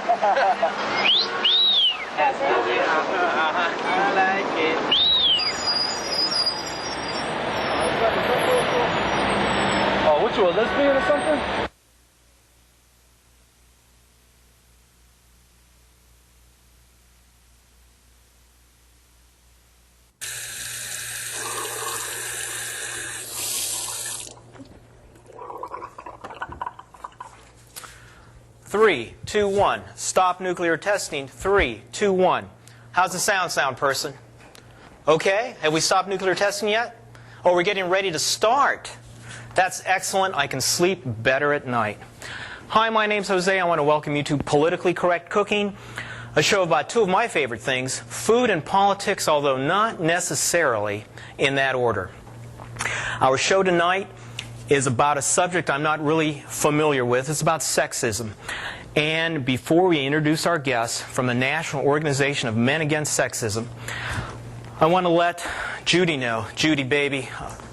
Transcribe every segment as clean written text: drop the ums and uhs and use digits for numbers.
I like it. Oh, what you, a lesbian or something? Three, two, one. Stop nuclear testing. 3, 2, 1. How's the sound, person? Okay? Have we stopped nuclear testing yet? Oh, we're getting ready to start. That's excellent. I can sleep better at night. Hi, my name's Jose. I want to welcome you to Politically Correct Cooking, a show about two of my favorite things, food and politics, although not necessarily in that order. Our show tonight is about a subject I'm not really familiar with. It's about sexism. And before we introduce our guests from the National Organization of Men Against Sexism, I want to let Judy know. Judy, baby,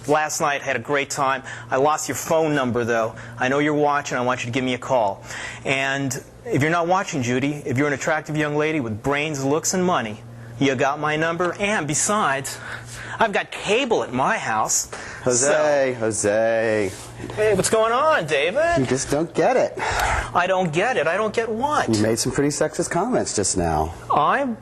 last night had a great time. I lost your phone number, though. I know you're watching. I want you to give me a call. And if you're not watching, Judy, if you're an attractive young lady with brains, looks, and money, you got my number. And besides, I've got cable at my house. Jose. Hey, what's going on, David? You just don't get it. I don't get it. I don't get what? You made some pretty sexist comments just now. I'm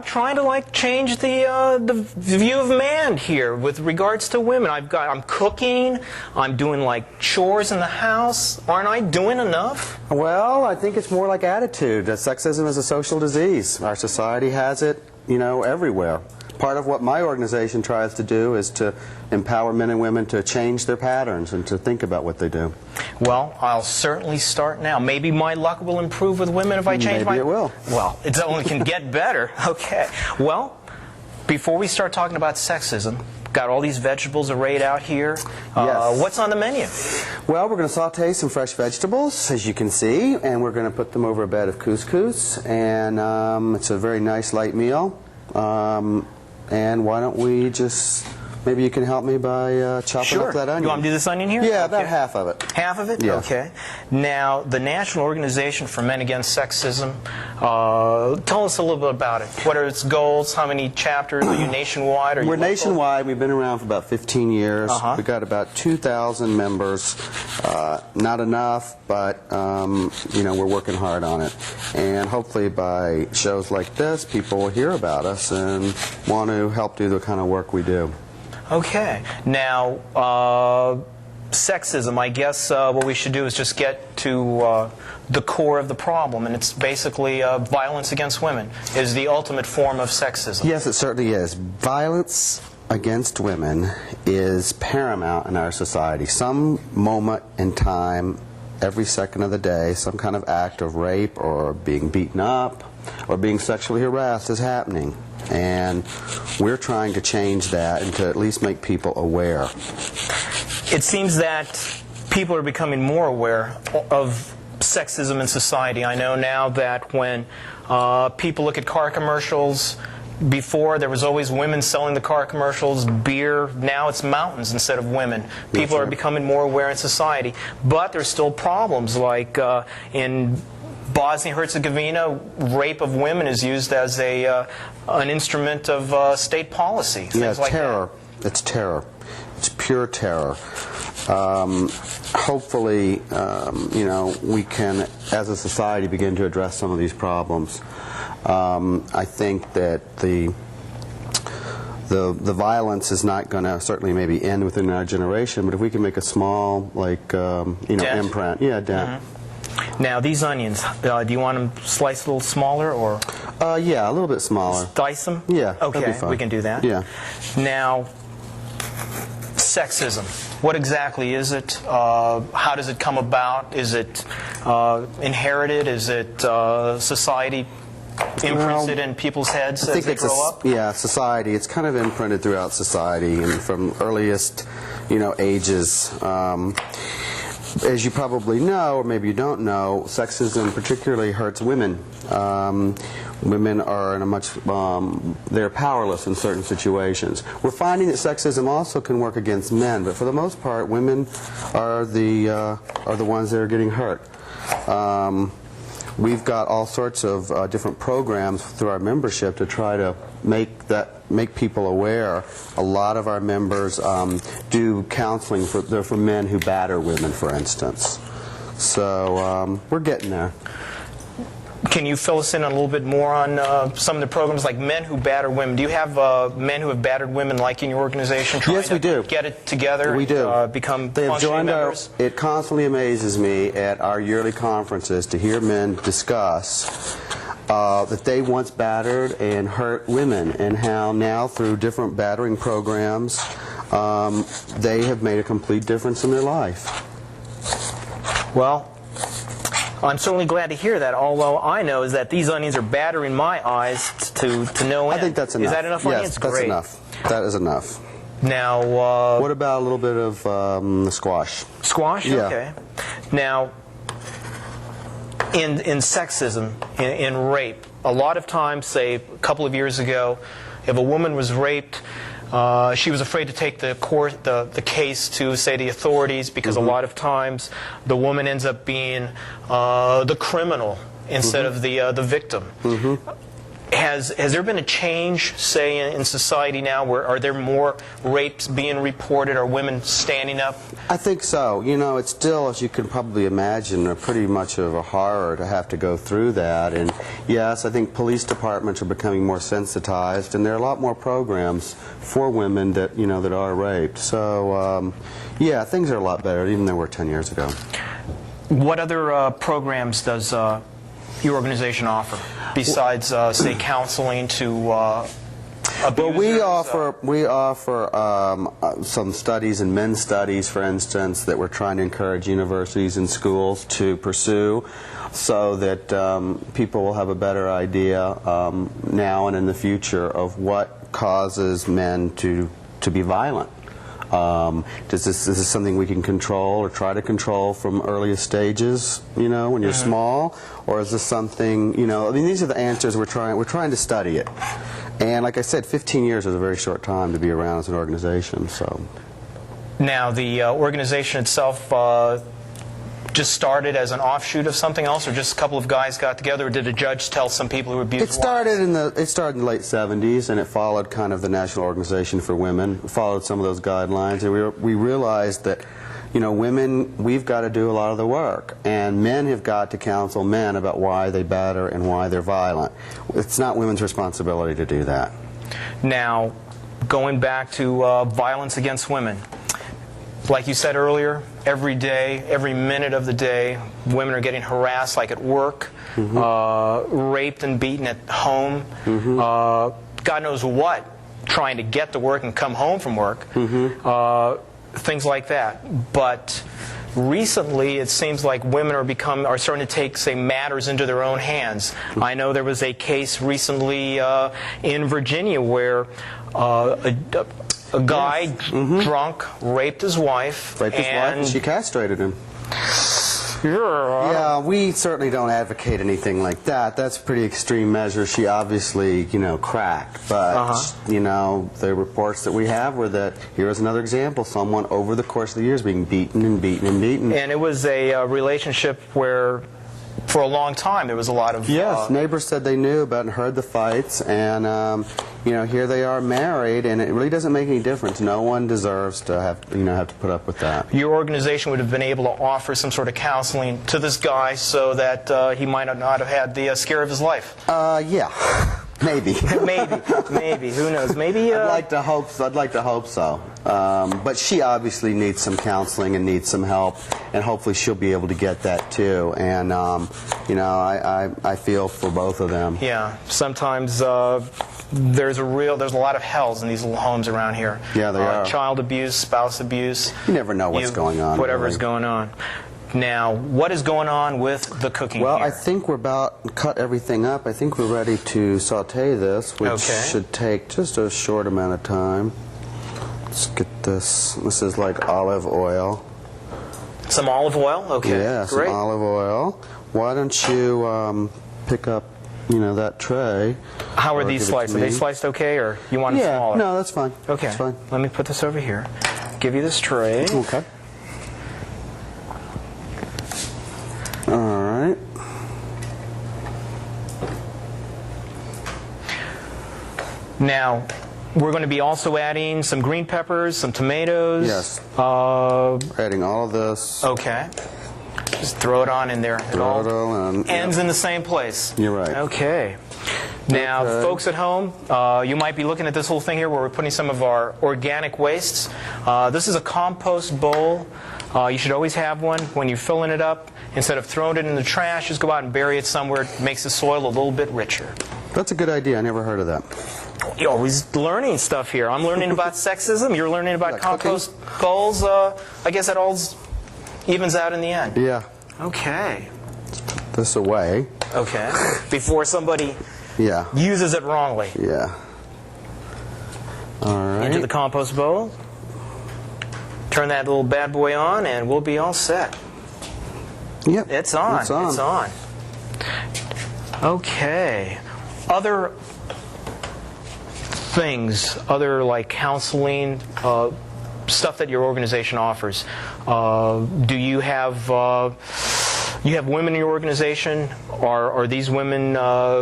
trying to change the view of man here with regards to women. I'm cooking. I'm doing chores in the house. Aren't I doing enough? Well, I think it's more like attitude. Sexism is a social disease. Our society has it, everywhere. Part of what my organization tries to do is to empower men and women to change their patterns and to think about what they do. Well, I'll certainly start now. Maybe my luck will improve with women if I change Maybe it will. Well, it only can get better. Okay. Well, before we start talking about sexism, got all these vegetables arrayed out here. Yes. What's on the menu? Well, we're going to saute some fresh vegetables, as you can see, and we're going to put them over a bed of couscous. And it's a very nice light meal. And why don't we just, maybe you can help me by chopping up that onion. You want me to do this onion here? Yeah, about half of it. Half of it? Yeah. Okay. Now, the National Organization for Men Against Sexism, tell us a little bit about it. What are its goals? How many chapters? Are you nationwide? We're nationwide. We've been around for about 15 years. We've got about 2,000 members. Not enough, but we're working hard on it. And hopefully by shows like this, people will hear about us and want to help do the kind of work we do. Okay. Now, sexism, I guess what we should do is just get to the core of the problem, and it's basically violence against women is the ultimate form of sexism. Yes, it certainly is. Violence against women is paramount in our society. Some moment in time, every second of the day, some kind of act of rape or being beaten up or being sexually harassed is happening. And we're trying to change that and to at least make people aware. It seems that people are becoming more aware of sexism in society. I know now that when people look at car commercials, before there was always women selling the car commercials, beer, now it's mountains instead of women. People are becoming more aware in society. But there's still problems like in Bosnia-Herzegovina, rape of women is used as an instrument of state policy. Yeah, like terror. It's terror. It's pure terror. Hopefully, we can, as a society, begin to address some of these problems. I think that the violence is not going to certainly maybe end within our generation, but if we can make a small, imprint, dent. Mm-hmm. Now, these onions, do you want them sliced a little smaller, or? Yeah, a little bit smaller. Dice them? Yeah, okay, that'd be fine. We can do that. Yeah. Now, sexism. What exactly is it? How does it come about? Is it inherited? Is it society imprinted in people's heads as they grow up? Yeah, society. It's kind of imprinted throughout society, and from earliest, ages. As you probably know, or maybe you don't know, sexism particularly hurts women. Women are in a much, they're powerless in certain situations. We're finding that sexism also can work against men, but for the most part, women are the ones that are getting hurt. we've got all sorts of different programs through our membership to try to make people aware. A lot of our members do counseling for men who batter women, for instance. So we're getting there. Can you fill us in a little bit more on some of the programs like men who batter women? Do you have men who have battered women like in your organization trying Yes, we do. get it together? We do. Become They have functioning joined members? It constantly amazes me at our yearly conferences to hear men discuss that they once battered and hurt women, and how now through different battering programs they have made a complete difference in their life. Well, I'm certainly glad to hear that, although I know is that these onions are battering my eyes to no end. I think that's enough. Is that enough yes, onions? that's Great. enough. That is enough. Now, what about a little bit of the squash? Squash? Yeah. Okay. Now, in sexism, in rape, a lot of times, say a couple of years ago, if a woman was raped, she was afraid to take the case to, say, the authorities, because a lot of times the woman ends up being the criminal instead of the victim. Has there been a change, say, in society now? Where are there more rapes being reported? Are women standing up? I think so. You know, it's still, as you can probably imagine, pretty much of a horror to have to go through that. And yes, I think police departments are becoming more sensitized, and there are a lot more programs for women that that are raped. So yeah, things are a lot better even than they were 10 years ago. What other programs does your organization offer besides, say, counseling to abusers? Well, we offer some studies in men's studies, for instance, that we're trying to encourage universities and schools to pursue, so that people will have a better idea now and in the future of what causes men to be violent. Is this something we can control or try to control from earliest stages, when you're small? Or is this something, I mean, these are the answers we're trying to study it. And like I said, 15 years is a very short time to be around as an organization. So now, the organization itself just started as an offshoot of something else, or just a couple of guys got together, or did a judge tell some people who abused It started in the late 70s, and it followed kind of the National Organization for Women, followed some of those guidelines, and we realized that women, we've got to do a lot of the work, and men have got to counsel men about why they batter and why they're violent. It's not women's responsibility to do that. Now, going back to violence against women, like you said earlier, every day, every minute of the day, women are getting harassed, like at work, raped and beaten at home, God knows what, trying to get to work and come home from work, things like that. But recently, it seems like women are starting to take, say, matters into their own hands. I know there was a case recently in Virginia where a guy, drunk, raped his wife. And she castrated him. Yeah, we certainly don't advocate anything like that. That's a pretty extreme measure. She obviously, cracked. But, the reports that we have were that, here's another example, someone over the course of the years being beaten and beaten and beaten. And it was a relationship where, for a long time, there was a lot of... Yes, neighbors said they knew about and heard the fights, and here they are married, and it really doesn't make any difference. No one deserves to have to put up with that. Your organization would have been able to offer some sort of counseling to this guy so that he might not have had the scare of his life. Yeah. Maybe. maybe. Who knows? Maybe. I'd like to hope so. But she obviously needs some counseling and needs some help, and hopefully she'll be able to get that too. And I feel for both of them. Yeah. Sometimes there's a lot of hells in these little homes around here. Yeah, there are. Child abuse, spouse abuse. You never know what's going on. Whatever's going on. Now, what is going on with the cooking here? I think we're about to cut everything up. I think we're ready to saute this, which should take just a short amount of time. Let's get this. This is like olive oil. Some olive oil? Okay. Yeah, great. Some olive oil. Why don't you pick up, that tray. How are these sliced? Are they sliced okay, or you want them smaller? No, that's fine. Okay. That's fine. Let me put this over here. Give you this tray. Okay. All right. Now, we're going to be also adding some green peppers, some tomatoes. Yes. Adding all of this. Okay. Just throw it on in there. Throw it all in. Ends in the same place. You're right. Okay. Now, folks at home, you might be looking at this whole thing here where we're putting some of our organic wastes. This is a compost bowl. You should always have one. When you're filling it up, instead of throwing it in the trash, just go out and bury it somewhere. It makes the soil a little bit richer. That's a good idea. I never heard of that. You're always learning stuff here. I'm learning about sexism. You're learning about compost bowls. I guess that all evens out in the end. Yeah. Okay. Put this away. Okay. Before somebody uses it wrongly. Yeah. All right. Into the compost bowl. Turn that little bad boy on, and we'll be all set. Yep. It's on. It's on. It's on. Okay. Other things, other like counseling, stuff that your organization offers. Do you have women in your organization? Are these women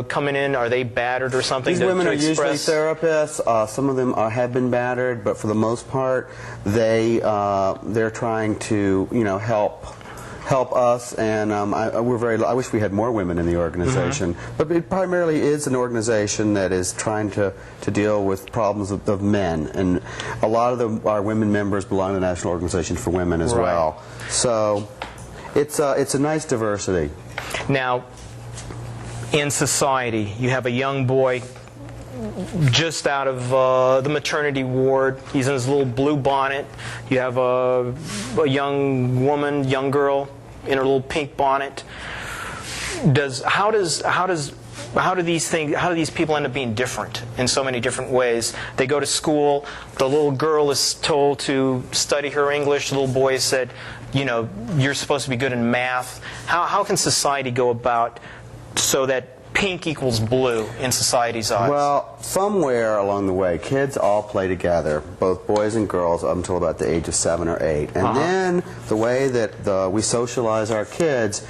coming in? Are they battered or something? These women are usually therapists. Some of them have been battered, but for the most part, they're trying to help us, and I wish we had more women in the organization. But it primarily is an organization that is trying to deal with problems of men, and a lot of our women members belong to the National Organization for Women as well. So it's a nice diversity. Now, in society, you have a young boy just out of the maternity ward. He's in his little blue bonnet. You have a young woman, young girl, in her little pink bonnet. How do these people end up being different in so many different ways? They go to school. The little girl is told to study her English. The little boy is said, you're supposed to be good in math. How can society go about so that pink equals blue in society's eyes? Well, somewhere along the way, kids all play together, both boys and girls, up until about the age of 7 or 8. And then the way that we socialize our kids,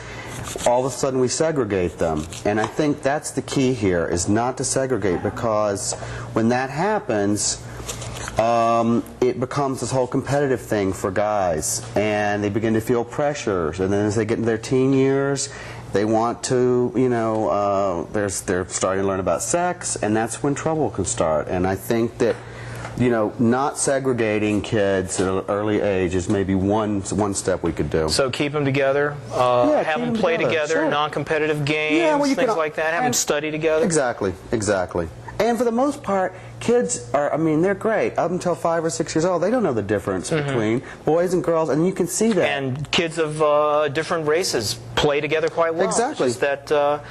all of a sudden we segregate them. And I think that's the key here, is not to segregate, because when that happens, it becomes this whole competitive thing for guys, and they begin to feel pressures. And then as they get into their teen years, they want to, they're starting to learn about sex, and that's when trouble can start. And I think that, not segregating kids at an early age is maybe one step we could do. So keep them together, have them play together, sure. Non-competitive games, things like that, have them study together. Exactly. And for the most part, kids are, they're great. Up until 5 or 6 years old, they don't know the difference between boys and girls, and you can see that. And kids of different races play together quite well. Exactly. It's just that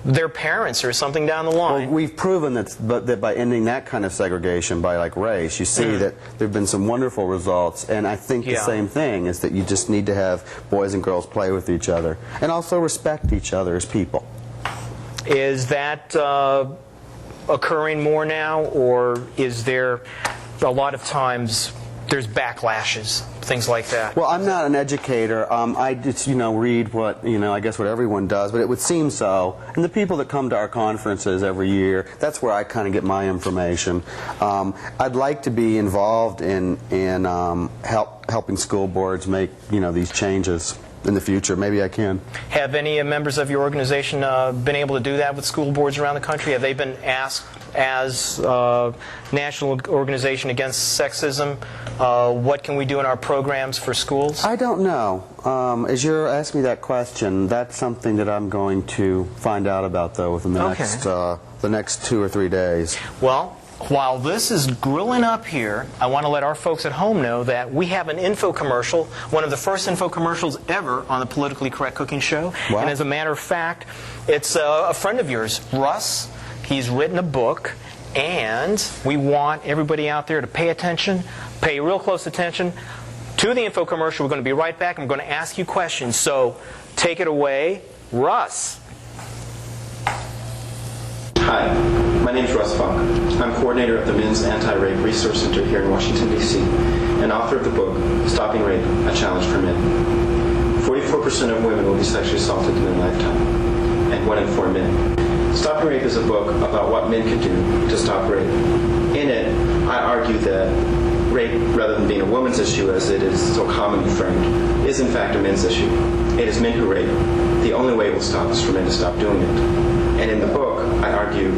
their parents or something down the line. Well, we've proven that by ending that kind of segregation by race, you see that there have been some wonderful results. And I think the same thing is that you just need to have boys and girls play with each other, and also respect each other as people. Is that occurring more now, or is there a lot of times there's backlashes, things like that? Well, I'm not an educator. I just read what I guess what everyone does, but it would seem so. And the people that come to our conferences every year, that's where I kind of get my information. I'd like to be involved in helping school boards make these changes in the future. Maybe I can. Have any members of your organization been able to do that with school boards around the country? Have they been asked, as National Organization Against Sexism, what can we do in our programs for schools? I don't know. As you're asking me that question, that's something that I'm going to find out about, though, within the next 2 or 3 days. Well, while this is grilling up here, I want to let our folks at home know that we have an info commercial, one of the first info commercials ever on the Politically Correct Cooking Show. Wow. And as a matter of fact, it's a friend of yours, Russ. He's written a book, and we want everybody out there to pay attention, pay real close attention to the info commercial. We're going to be right back. I'm going to ask you questions. So take it away, Russ. Hi, my name is Russ Funk. I'm coordinator of the Men's Anti-Rape Resource Center here in Washington, D.C., and author of the book, Stopping Rape, A Challenge for Men. 44% of women will be sexually assaulted in their lifetime, and 1 in 4 men. Stopping Rape is a book about what men can do to stop rape. In it, I argue that rape, rather than being a woman's issue as it is so commonly framed, is in fact a men's issue. It is men who rape. The only way it will stop is for men to stop doing it. And in the book, I argue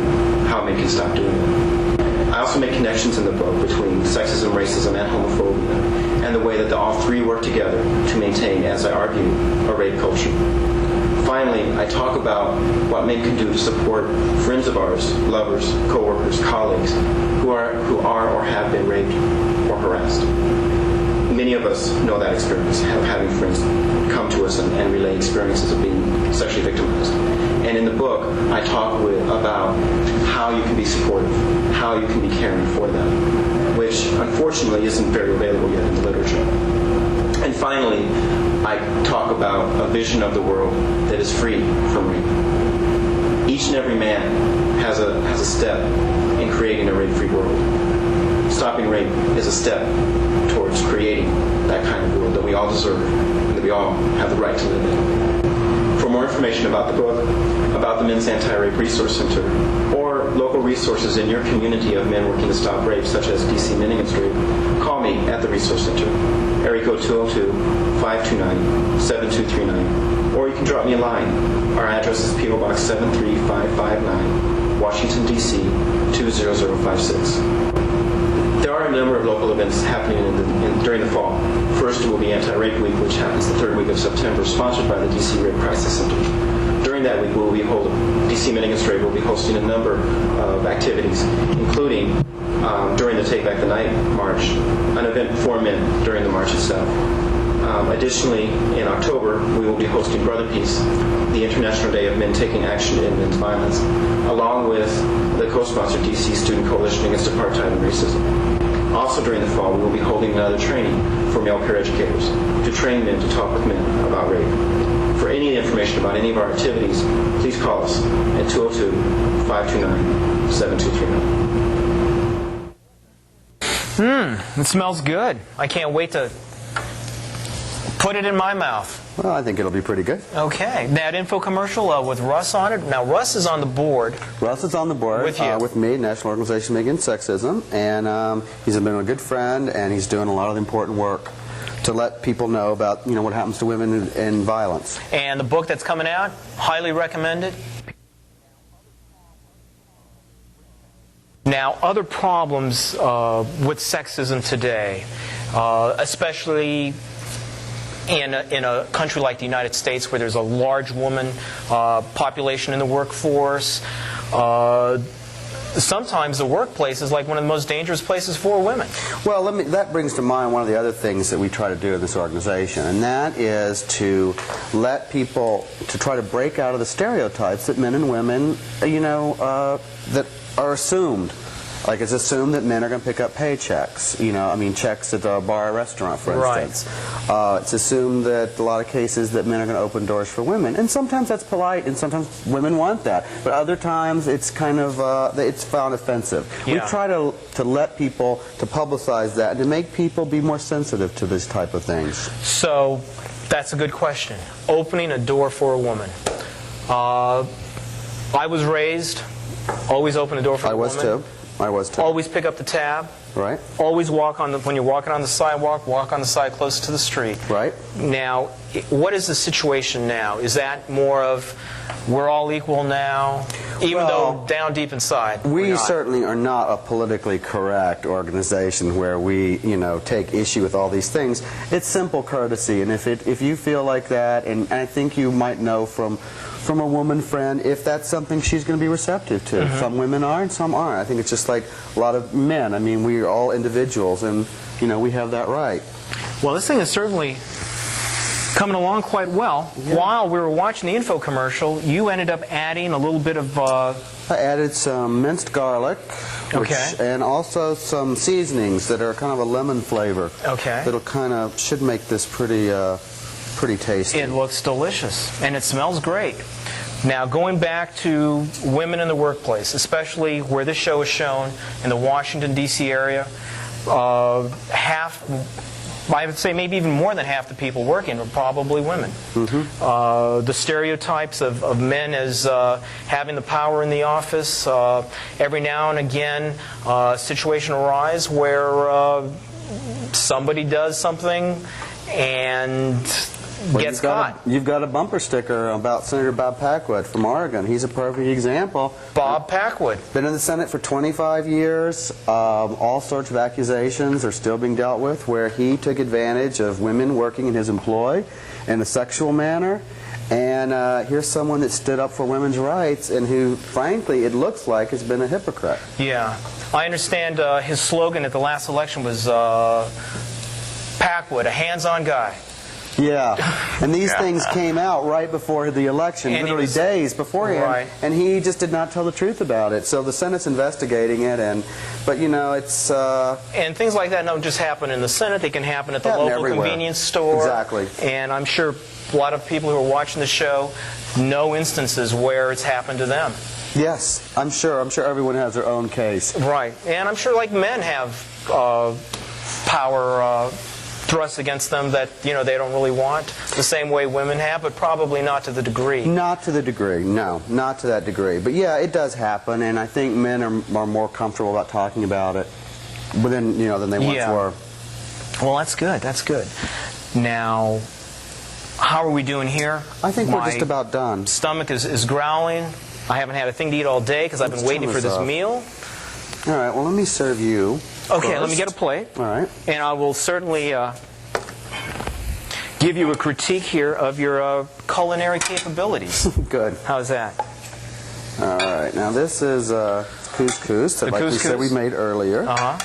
how men can stop doing it. I also make connections in the book between sexism, racism, and homophobia, and the way that all three work together to maintain, as I argue, a rape culture. Finally, I talk about what men can do to support friends of ours, lovers, co-workers, colleagues, who are or have been raped or harassed. Many of us know that experience, of having friends come to us and relay experiences of being sexually victimized. And in the book, I talk about how you can be supportive, how you can be caring for them, which unfortunately isn't very available yet in the literature. And finally, I talk about a vision of the world that is free from rape. Each and every man has a step in creating a rape-free world. Stopping rape is a step towards creating that kind of world that we all deserve and that we all have the right to live in. For more information about the book, about the Men's Anti-Rape Resource Center, or local resources in your community of men working to stop rape, such as DC Men Against Rape, call me at the Resource Center, area code 202-529-7239, or you can drop me a line. Our address is P.O. Box 73559, Washington, D.C. 20056. There are a number of local events happening during the fall. First will be Anti-Rape Week, which happens the third week of September, sponsored by the DC Rape Crisis Center. During that week, DC Men Against Rape will be hosting a number of activities, including during the Take Back the Night March, an event for men during the march itself. Additionally, in October, we will be hosting Brother Peace, the International Day of Men Taking Action in Men's Violence, along with the co-sponsored DC Student Coalition Against Apartheid and Racism. Also during the fall, we will be holding another training for male peer educators to train men to talk with men about rape. For any information about any of our activities, please call us at 202-529-7239. It smells good. I can't wait to put it in my mouth. Well, I think it'll be pretty good. Okay. That info commercial with Russ on it. Now, Russ is on the board. Russ is on the board with you. With me, National Organization Against Sexism, and he's been a good friend, and he's doing a lot of important work to let people know about what happens to women in violence. And the book that's coming out, highly recommended. Now, other problems with sexism today, especially in a country like the United States, where there's a large woman population in the workforce, sometimes the workplace is like one of the most dangerous places for women. Well, that brings to mind one of the other things that we try to do in this organization, and that is to let people, to try to break out of the stereotypes that men and women, that are assumed. Like, it's assumed that men are going to pick up paychecks, checks at a bar or restaurant, for instance. Right. It's assumed that a lot of cases that men are going to open doors for women. And sometimes that's polite, and sometimes women want that. But other times it's kind of, it's found offensive. Yeah. We try to let people, to publicize that, and to make people be more sensitive to this type of things. So, that's a good question. Opening a door for a woman. I was raised, always open a door for a woman. I was too. Always pick up the tab. Right. Always when you're walking on the sidewalk, walk on the side close to the street. Right. Now, what is the situation now? Is that more of we're all equal now, even though down deep inside we certainly are not a politically correct organization where we, take issue with all these things. It's simple courtesy, and if you feel like that, and I think you might know from a woman friend if that's something she's going to be receptive to. Mm-hmm. Some women are and some aren't. I think it's just like a lot of men. I mean, we're all individuals, and we have that right. Well, this thing is certainly coming along quite well. Yeah. While we were watching the info commercial, you ended up adding a little bit of I added some minced garlic, and also some seasonings that are kind of a lemon flavor. Okay. That'll should make this pretty tasty. It looks delicious, and it smells great. Now, going back to women in the workplace, especially where this show is shown in the Washington, D.C. area, I would say maybe even more than half the people working are probably women. The stereotypes of men as having the power in the office. Every now and again, a situation arises where somebody does something and gets caught. You've got a bumper sticker about Senator Bob Packwood from Oregon. He's a perfect example. Bob Packwood. Been in the Senate for 25 years. All sorts of accusations are still being dealt with where he took advantage of women working in his employ in a sexual manner. And here's someone that stood up for women's rights and who, frankly, it looks like has been a hypocrite. Yeah. I understand his slogan at the last election was Packwood, a hands-on guy. Yeah, and these things came out right before the election, And literally days beforehand, right. and he just did not tell the truth about it. So the Senate's investigating it, but you know, it's... And things like that don't just happen in the Senate, they can happen at the Happen local everywhere. convenience store. Exactly. And I'm sure a lot of people who are watching the show know instances where it's happened to them. Yes, I'm sure everyone has their own case. Right. And I'm sure like men have power thrust against them that they don't really want, the same way women have, but probably not to the degree. Not to the degree, no, not to that degree. But yeah, it does happen, and I think men are more comfortable about talking about it than they once were. Well, that's good. That's good. Now, how are we doing here? I think we're just about done. Stomach is growling. I haven't had a thing to eat all day because I've been waiting for this meal. All right, well, let me serve you. Okay, first. let me get a plate. All right. And I will certainly give you a critique here of your culinary capabilities. Good. How's that? All right. Now this is couscous that, like we said, we made earlier. Uh-huh.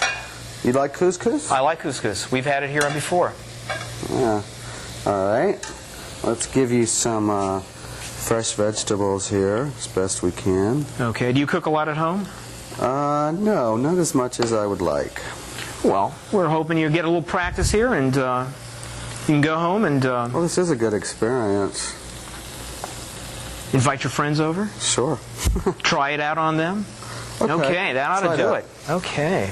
You like couscous? I like couscous. We've had it here before. Yeah. All right. Let's give you some fresh vegetables here as best we can. Okay. Do you cook a lot at home? No, not as much as I would like. Well, we're hoping you get a little practice here and you can go home and Well, this is a good experience. invite your friends over. Sure. Try it out on them. Okay, that ought to do it. Okay.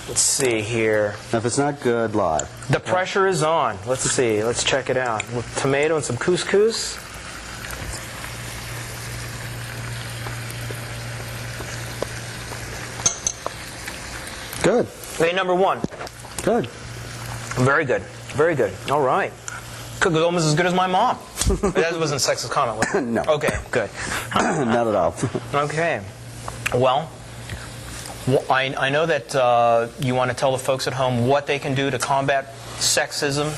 Let's see here. Now, if it's not good, lie. The pressure is on. Let's see. Let's check it out. With tomato and some couscous. Good. Hey, number one. Good. Very good. Very good. All right. Cook is almost as good as my mom. That wasn't a sexist comment, was it? No. Okay, good. Not at all. Okay. Well, I know that you want to tell the folks at home what they can do to combat sexism.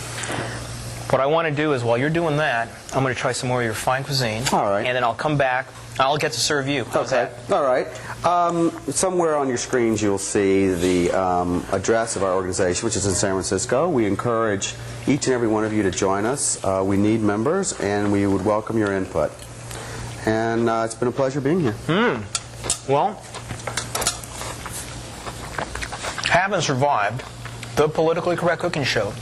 What I want to do is, while you're doing that, I'm going to try some more of your fine cuisine. All right. And then I'll come back. I'll get to serve you. How's that? All right. Somewhere on your screens you'll see the address of our organization, which is in San Francisco. We encourage each and every one of you to join us. We need members, and we would welcome your input. And it's been a pleasure being here. Well, having survived the Politically Correct Cooking Show,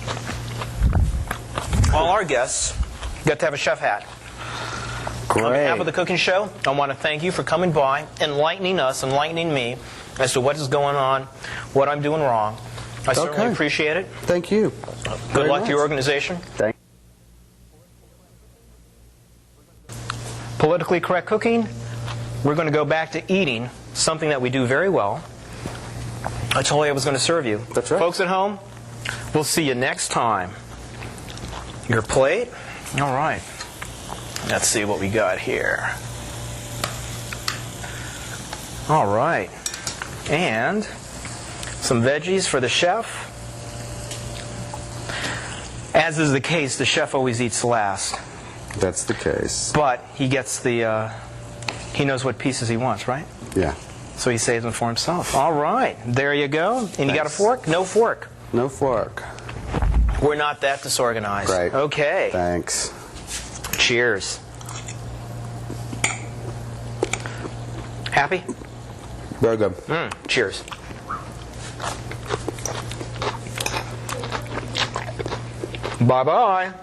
all our guests get to have a chef hat. Great. On behalf of the cooking show, I want to thank you for coming by, enlightening us, enlightening me as to what is going on, what I'm doing wrong. I certainly appreciate it. Thank you. Good luck to your organization. Thank you. Politically Correct Cooking, we're going to go back to eating something that we do very well. I told you I was going to serve you. That's right. Folks at home, we'll see you next time. Your plate? All right. Let's see what we got here. All right. And some veggies for the chef. As is the case, the chef always eats last. That's the case. But he gets the, he knows what pieces he wants, right? Yeah. So he saves them for himself. All right. There you go. And you got a fork? No fork. No fork. We're not that disorganized. Right. Okay. Thanks. Cheers. Happy? Very good. Cheers. Bye-bye.